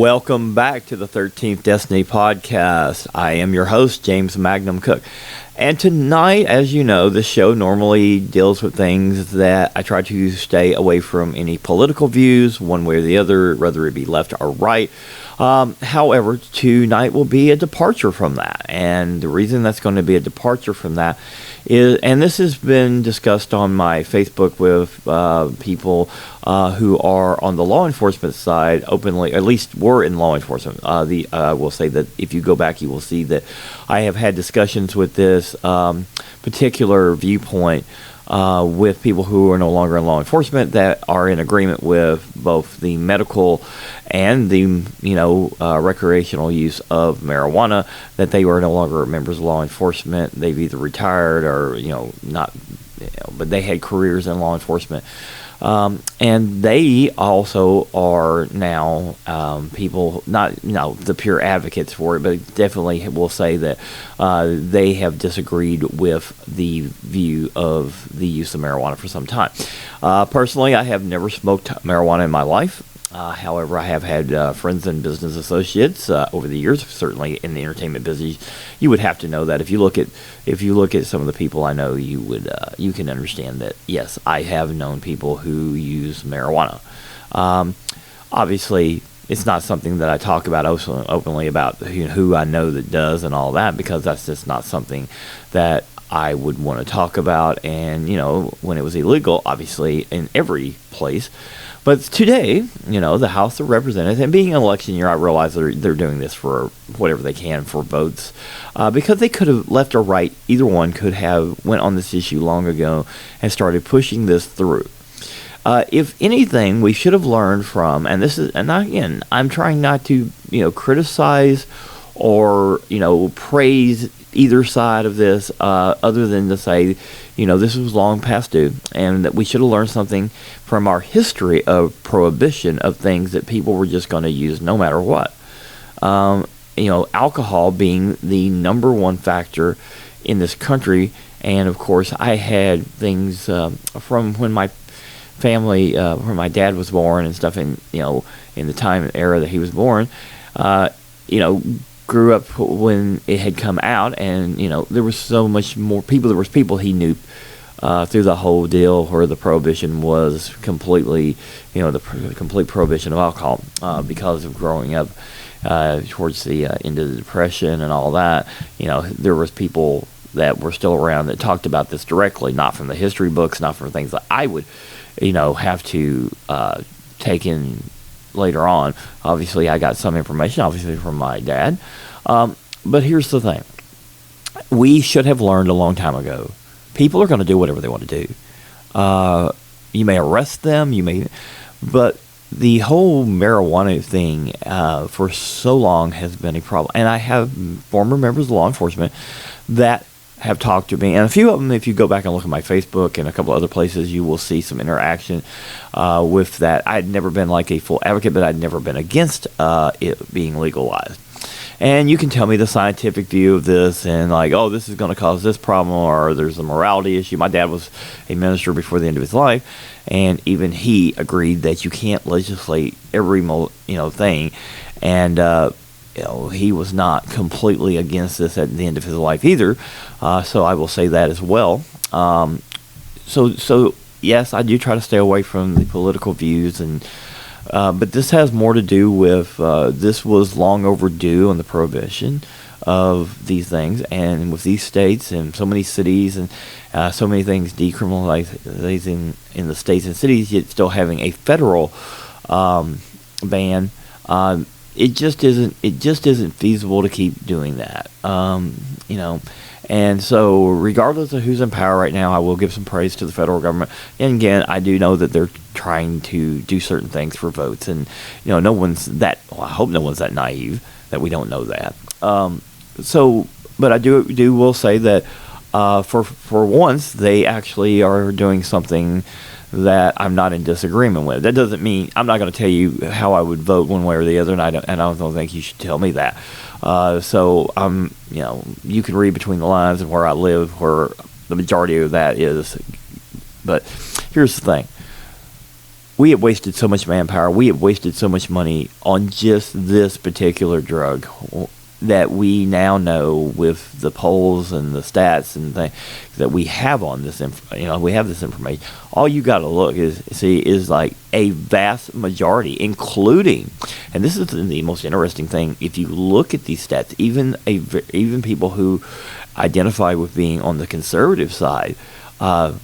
Welcome back to the 13th Destiny Podcast. I am your host, James Magnum Cook. And tonight, as you know, this show normally deals with things that I try to stay away from any political views, one way or the other, whether it be left or right. However, tonight will be a departure from that. And the reason that's going to be a departure from that is, and this has been discussed on my Facebook with people who are on the law enforcement side openly, at least were in law enforcement. I will say that if you go back, you will see that I have had discussions with this particular viewpoint with people who are no longer in law enforcement that are in agreement with both the medical and the recreational use of marijuana, that they are no longer members of law enforcement. They've either retired or not, but they had careers in law enforcement. And they also are now people, not the pure advocates for it, but definitely will say that they have disagreed with the view of the use of marijuana for some time. Personally, I have never smoked marijuana in my life. However, I have had friends and business associates over the years. Certainly, in the entertainment business, you would have to know that. If you look at some of the people I know, you can understand that. Yes, I have known people who use marijuana. Obviously, it's not something that I talk about openly about who I know that does and all that, because that's just not something that I would want to talk about. And when it was illegal, obviously in every place. But today, the House of Representatives, and being an election year, I realize they're doing this for whatever they can for votes, because they could have left or right. Either one could have went on this issue long ago and started pushing this through. If anything, we should have learned from, and again, I'm trying not to criticize or praise either side of this, other than to say, this was long past due, and that we should have learned something from our history of prohibition of things that people were just going to use no matter what. Alcohol being the number one factor in this country, and of course, I had things from when my family, when my dad was born and stuff, and in the time and era that he was born, grew up when it had come out, and there was so much more people. There was people he knew through the whole deal where the prohibition was completely, the complete prohibition of alcohol, because of growing up towards the end of the Depression and all that. There was people that were still around that talked about this directly, not from the history books, not from things that I would, have to take in later on. Obviously, I got some information, obviously, from my dad. But here's the thing. We should have learned a long time ago. People are going to do whatever they want to do. You may arrest them, but the whole marijuana thing for so long has been a problem. And I have former members of law enforcement that have talked to me, and a few of them, if you go back and look at my Facebook and a couple other places, you will see some interaction with that. I'd never been like a full advocate, but I'd never been against it being legalized. And you can tell me the scientific view of this, and like, oh, this is going to cause this problem, or there's a morality issue. My dad was a minister before the end of his life, and even he agreed that you can't legislate every thing, and he was not completely against this at the end of his life either. So I will say that as well. So yes, I do try to stay away from the political views, but this has more to do with this was long overdue on the prohibition of these things, and with these states and so many cities and so many things decriminalizing in the states and cities, yet still having a federal ban. It just isn't feasible to keep doing that, And so, regardless of who's in power right now, I will give some praise to the federal government. And again, I do know that they're trying to do certain things for votes, and I hope no one's that naive that we don't know that. But I will say that for once, they actually are doing something that I'm not in disagreement with. That doesn't mean I'm not going to tell you how I would vote one way or the other, and I don't think you should tell me that. So you can read between the lines of where I live, where the majority of that is. But here's the thing: we have wasted so much manpower. We have wasted so much money on just this particular drug that we now know with the polls and the stats and things that we have on this, we have this information. All you got to look is like a vast majority, including, and this is the most interesting thing. If you look at these stats, even people who identify with being on the conservative side,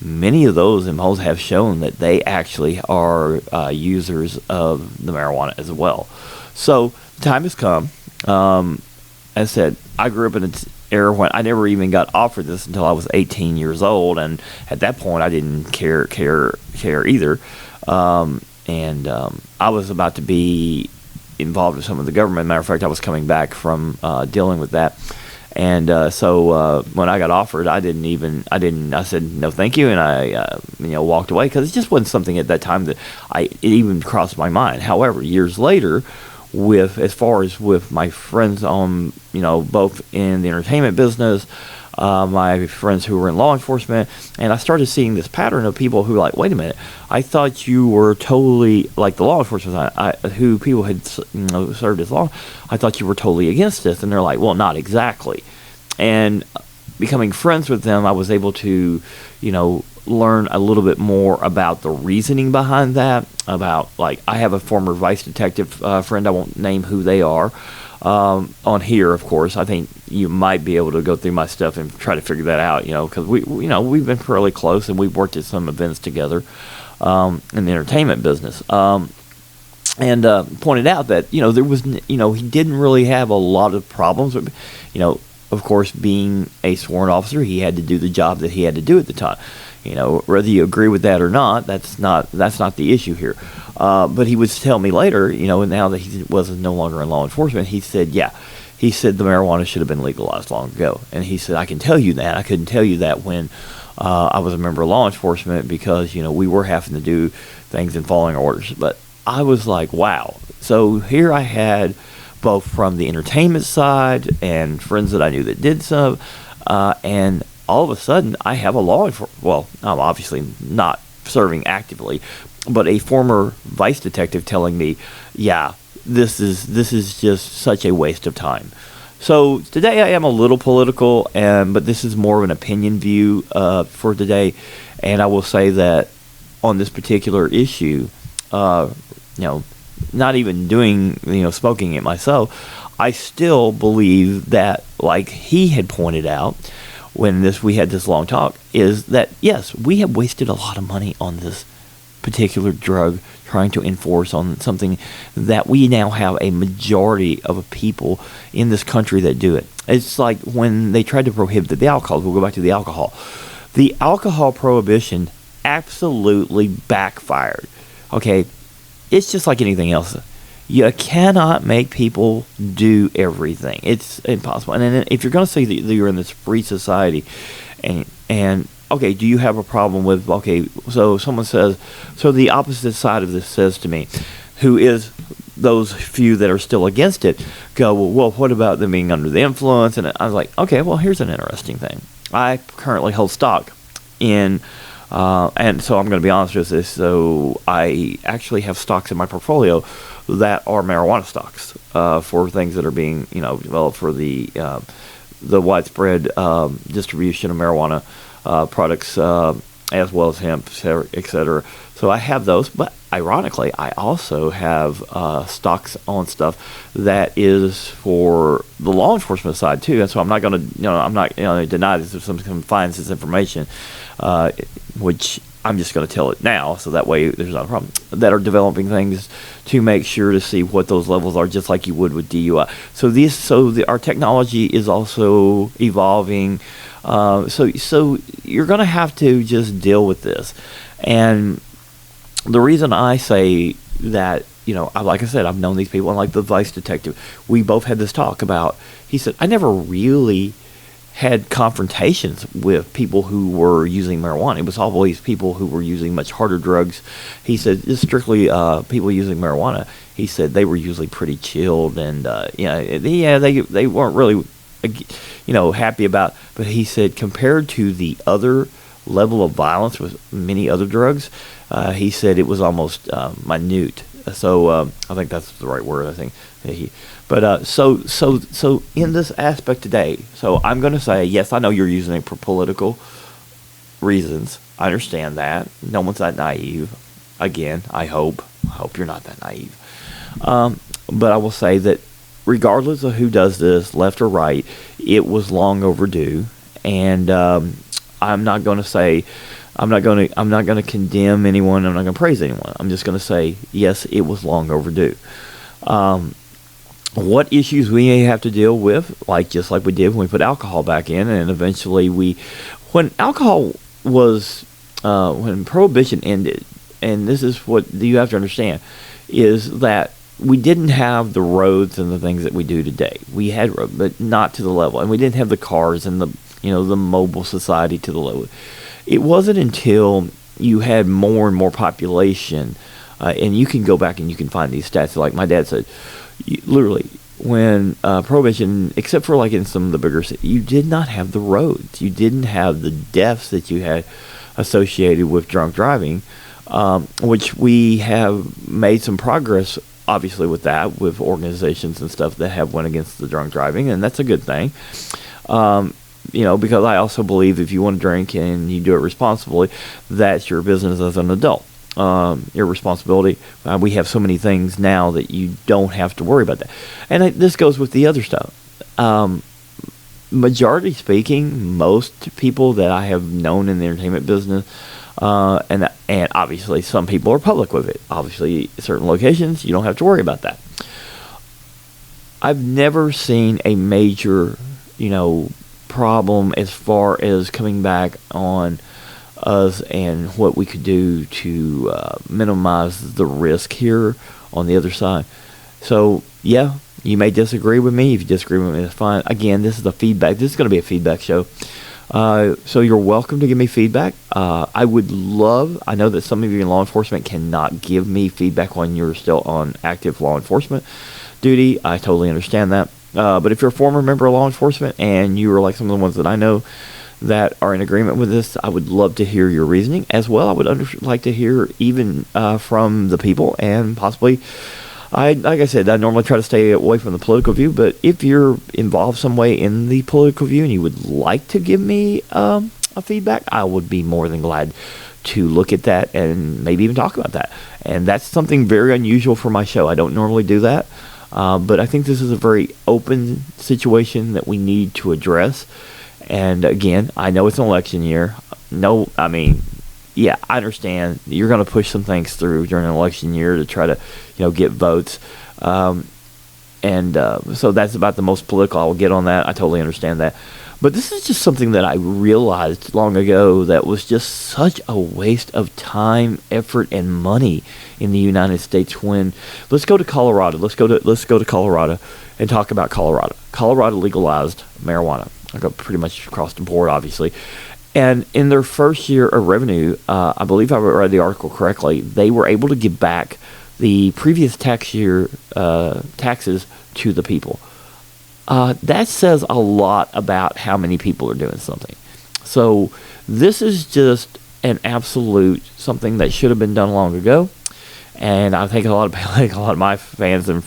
many of those in polls have shown that they actually are users of the marijuana as well. So the time has come. As I said, I grew up in an era when I never even got offered this until I was 18 years old, and at that point I didn't care either. I was about to be involved with some of the government. Matter of fact, I was coming back from dealing with that. And so when I got offered, I said no thank you, and I walked away because it just wasn't something at that time that it even crossed my mind. However, years later, as far as with my friends on, both in the entertainment business, my friends who were in law enforcement, and I started seeing this pattern of people who were like, wait a minute, I thought you were totally, like the law enforcement side, who people had served as law, I thought you were totally against this, and they're like, well, not exactly. And becoming friends with them, I was able to, learn a little bit more about the reasoning behind that, about, like, I have a former vice detective friend, I won't name who they are, on here, of course. I think you might be able to go through my stuff and try to figure that out, because we've been fairly close, and we've worked at some events together in the entertainment business. And pointed out that, there was, he didn't really have a lot of problems with, of course, being a sworn officer, he had to do the job that he had to do at the time. Whether you agree with that or not, that's not the issue here. But he would tell me later, now that he was no longer in law enforcement, he said the marijuana should have been legalized long ago. And he said, I can tell you that. I couldn't tell you that when I was a member of law enforcement because, we were having to do things and following orders. But I was like, wow. So here I had both from the entertainment side and friends that I knew that did some, and all of a sudden I have a law enforcement, well, I'm obviously not serving actively, but a former vice detective telling me, yeah, this is just such a waste of time. So today I am a little political, but this is more of an opinion view for today, and I will say that on this particular issue, not even doing, smoking it myself, I still believe that, like he had pointed out when we had this long talk, is that, yes, we have wasted a lot of money on this particular drug, trying to enforce on something that we now have a majority of people in this country that do it. It's like when they tried to prohibit the alcohol. We'll go back to the alcohol. The alcohol prohibition absolutely backfired. Okay, it's just like anything else. You cannot make people do everything. It's impossible. And then if you're going to say that you're in this free society, and okay, do you have a problem with, okay, so someone says, so the opposite side of this says to me, who is those few that are still against it, go, well, what about them being under the influence? And I was like, okay, well, here's an interesting thing. I currently hold stock in, and so I'm going to be honest with this, so I actually have stocks in my portfolio that are marijuana stocks for things that are being, developed for the widespread distribution of marijuana products, as well as hemp, etc. So I have those, but ironically, I also have stocks on stuff that is for the law enforcement side too. And so I'm not going to, deny this if someone finds this information, which I'm just going to tell it now, so that way there's not a problem, that are developing things to make sure to see what those levels are, just like you would with DUI. So our technology is also evolving. So you're going to have to just deal with this. And the reason I say that, like I said, I've known these people, and like the vice detective, we both had this talk about, he said, I never really had confrontations with people who were using marijuana. It was always people who were using much harder drugs. He said, just strictly people using marijuana, he said they were usually pretty chilled, and they weren't really happy about, but he said compared to the other level of violence with many other drugs, he said it was almost minute. So I think that's the right word. I think so in this aspect today. So I'm going to say, yes, I know you're using it for political reasons. I understand that. No one's that naive. Again, I hope you're not that naive. But I will say that regardless of who does this, left or right, it was long overdue. And I'm not going to condemn anyone. I'm not going to praise anyone. I'm just going to say, yes, it was long overdue. What issues we may have to deal with, just like we did when we put alcohol back in, and eventually when alcohol was, when Prohibition ended, and this is what you have to understand, is that we didn't have the roads and the things that we do today. We had roads, but not to the level, and we didn't have the cars and the mobile society to the level. It wasn't until you had more and more population, and you can go back and you can find these stats. Like my dad said, literally, when Prohibition, except for in some of the bigger cities, you did not have the roads. You didn't have the deaths that you had associated with drunk driving, which we have made some progress, obviously, with that, with organizations and stuff that have went against the drunk driving, and that's a good thing. Because I also believe if you want to drink and you do it responsibly, that's your business as an adult. Your responsibility. We have so many things now that you don't have to worry about that. And this goes with the other stuff. Majority speaking, most people that I have known in the entertainment business, and obviously some people are public with it. Obviously, certain locations, you don't have to worry about that. I've never seen a major, problem as far as coming back on us and what we could do to minimize the risk here on the other side. So, yeah, you may disagree with me. If you disagree with me, that's fine. Again, this is a feedback. This is going to be a feedback show. So you're welcome to give me feedback. I know that some of you in law enforcement cannot give me feedback when you're still on active law enforcement duty. I totally understand that. But if you're a former member of law enforcement and you are like some of the ones that I know that are in agreement with this, I would love to hear your reasoning as well. I would like to hear even from the people, and possibly, like I said, I normally try to stay away from the political view, but if you're involved some way in the political view and you would like to give me a feedback, I would be more than glad to look at that and maybe even talk about that. And that's something very unusual for my show. I don't normally do that. But I think this is a very open situation that we need to address. And again, I know it's an election year. I understand you're going to push some things through during an election year to try to, get votes. So that's about the most political I will get on that. I totally understand that. But this is just something that I realized long ago that was just such a waste of time, effort, and money in the United States. When let's go to Colorado. Let's go to Colorado and talk about Colorado. Colorado legalized marijuana. I go pretty much across the board, obviously. And in their first year of revenue, I believe I read the article correctly, they were able to give back the previous tax year taxes to the people. That says a lot about how many people are doing something. So this is just an absolute something that should have been done long ago. And I think a lot of my fans and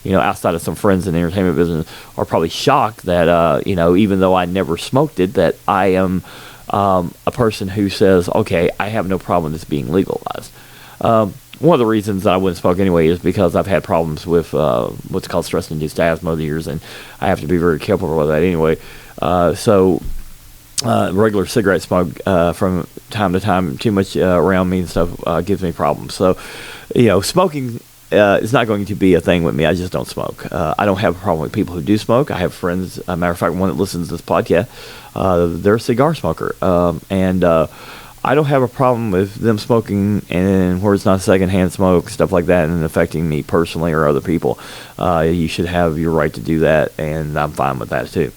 outside of some friends in the entertainment business are probably shocked that even though I never smoked it, that I am a person who says, okay, I have no problem with this being legalized. One of the reasons that I wouldn't smoke anyway is because I've had problems with what's called stress-induced asthma over the years, and I have to be very careful with that anyway. Regular cigarette smoke from time to time, too much around me and stuff gives me problems. So, smoking is not going to be a thing with me. I just don't smoke. I don't have a problem with people who do smoke. I have friends, a matter of fact, one that listens to this podcast, they're a cigar smoker. I don't have a problem with them smoking and where it's not secondhand smoke, stuff like that, and affecting me personally or other people. You should have your right to do that, and I'm fine with that too.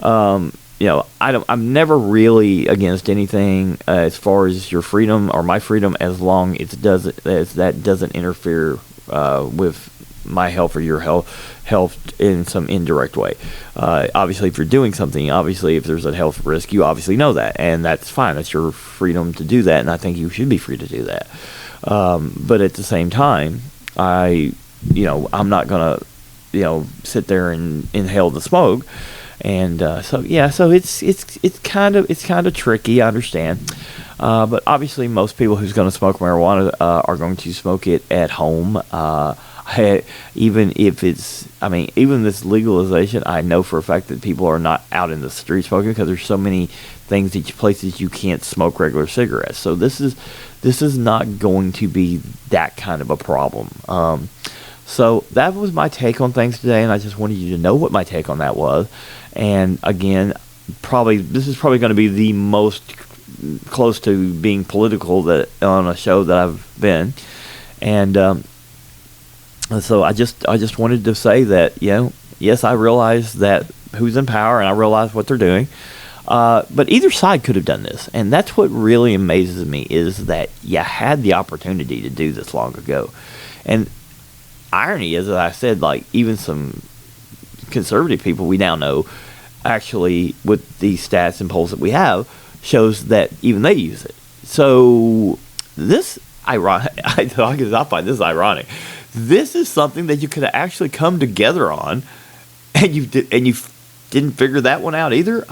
I'm never really against anything as far as your freedom or my freedom, as long as that doesn't interfere with my health or your health in some indirect way. Obviously, if you're doing something, obviously, if there's a health risk, you obviously know that, and that's fine. That's your freedom to do that, and I think you should be free to do that. But at the same time, I'm not gonna, sit there and inhale the smoke. And so it's kind of tricky. I understand, but obviously most people who's going to smoke marijuana are going to smoke it at home. Even this legalization, I know for a fact that people are not out in the street smoking because there's so many places you can't smoke regular cigarettes. So this is not going to be that kind of a problem. So that was my take on things today, and I just wanted you to know what my take on that was. And again, this is probably going to be the most close to being political that on a show that I've been. And so I just wanted to say that, yes, I realize that who's in power, and I realize what they're doing. But either side could have done this, and that's what really amazes me is that you had the opportunity to do this long ago. And irony is, as I said, like even some conservative people we now know, actually with these stats and polls that we have, shows that even they use it. So this ironic, I find this ironic. This is something that you could have actually come together on, and you didn't figure that one out either.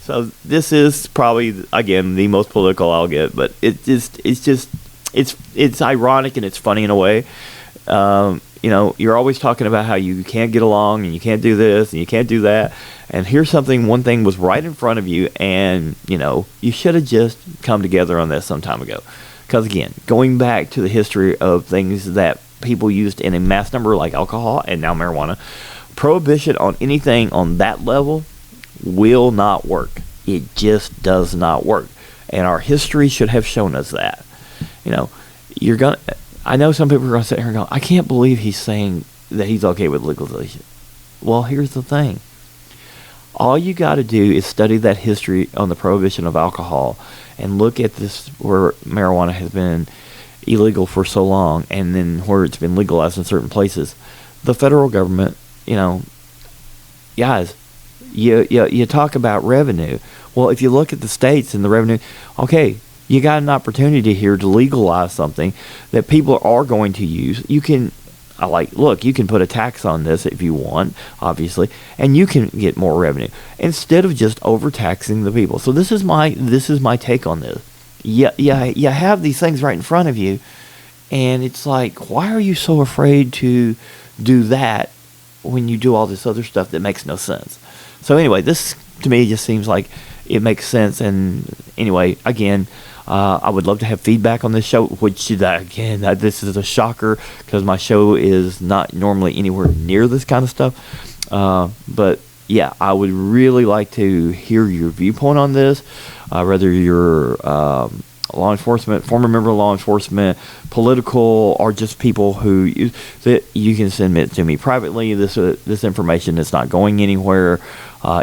So this is probably again the most political I'll get, but it's ironic and it's funny in a way. You're always talking about how you can't get along and you can't do this and you can't do that. And here's one thing was right in front of you, and, you should have just come together on this some time ago. Because, again, going back to the history of things that people used in a mass number like alcohol and now marijuana, prohibition on anything on that level will not work. It just does not work. And our history should have shown us that. I know some people are going to sit here and go, I can't believe he's saying that he's okay with legalization. Well, here's the thing. All you got to do is study that history on the prohibition of alcohol and look at this where marijuana has been illegal for so long and then where it's been legalized in certain places. The federal government, guys, you talk about revenue. Well, if you look at the states and the revenue, okay, you got an opportunity here to legalize something that people are going to use. You can, you can put a tax on this if you want, obviously, and you can get more revenue instead of just overtaxing the people. So this is my take on this. You have these things right in front of you, and it's like, why are you so afraid to do that when you do all this other stuff that makes no sense? So anyway, this to me just seems like it makes sense. And anyway, again, I would love to have feedback on this show, which, this is a shocker because my show is not normally anywhere near this kind of stuff. But, yeah, I would really like to hear your viewpoint on this, whether you're law enforcement, former member of law enforcement, political, or just people that you can send it to me privately. This information is not going anywhere.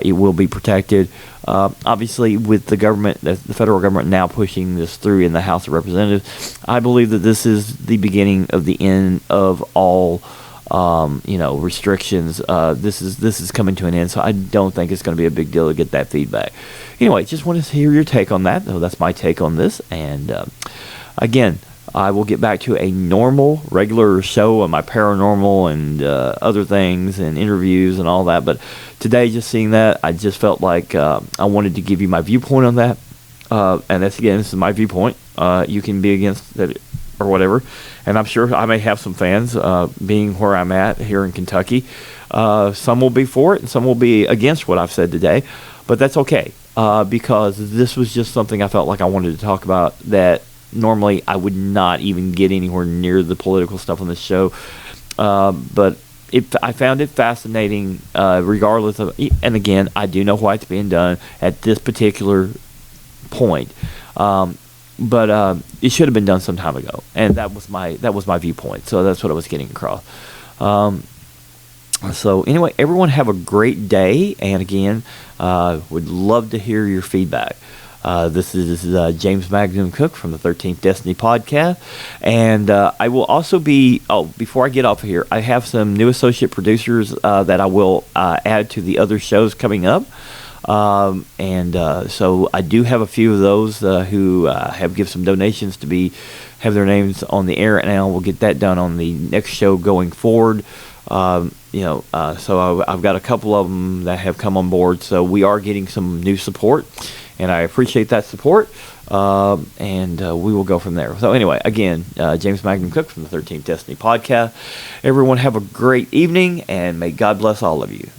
It will be protected. Obviously, with the government, the federal government now pushing this through in the House of Representatives, I believe that this is the beginning of the end of all, restrictions. This is coming to an end, so I don't think it's going to be a big deal to get that feedback. Anyway, just wanted to hear your take on that. So that's my take on this, and again, I will get back to a normal, regular show on my paranormal and other things and interviews and all that. But today, just seeing that, I just felt like I wanted to give you my viewpoint on that. And this is my viewpoint. You can be against it or whatever. And I'm sure I may have some fans, being where I'm at here in Kentucky. Some will be for it and some will be against what I've said today. But that's okay, because this was just something I felt like I wanted to talk about that normally I would not even get anywhere near the political stuff on this show. But I found it fascinating, regardless of, and again, I do know why it's being done at this particular point. But it should have been done some time ago, and that was my viewpoint. So that's what I was getting across. So anyway, everyone have a great day, and again, would love to hear your feedback. This is James Magnum Cook from the 13th Destiny podcast. And I will also be, before I get off of here, I have some new associate producers that I will add to the other shows coming up. So I do have a few of those who have given some donations to have their names on the air, and I will get that done on the next show going forward. So I've got a couple of them that have come on board, so we are getting some new support, and I appreciate that support. We will go from there. So anyway, again, James Magnum Cook from the 13th Destiny podcast. Everyone have a great evening, and may God bless all of you.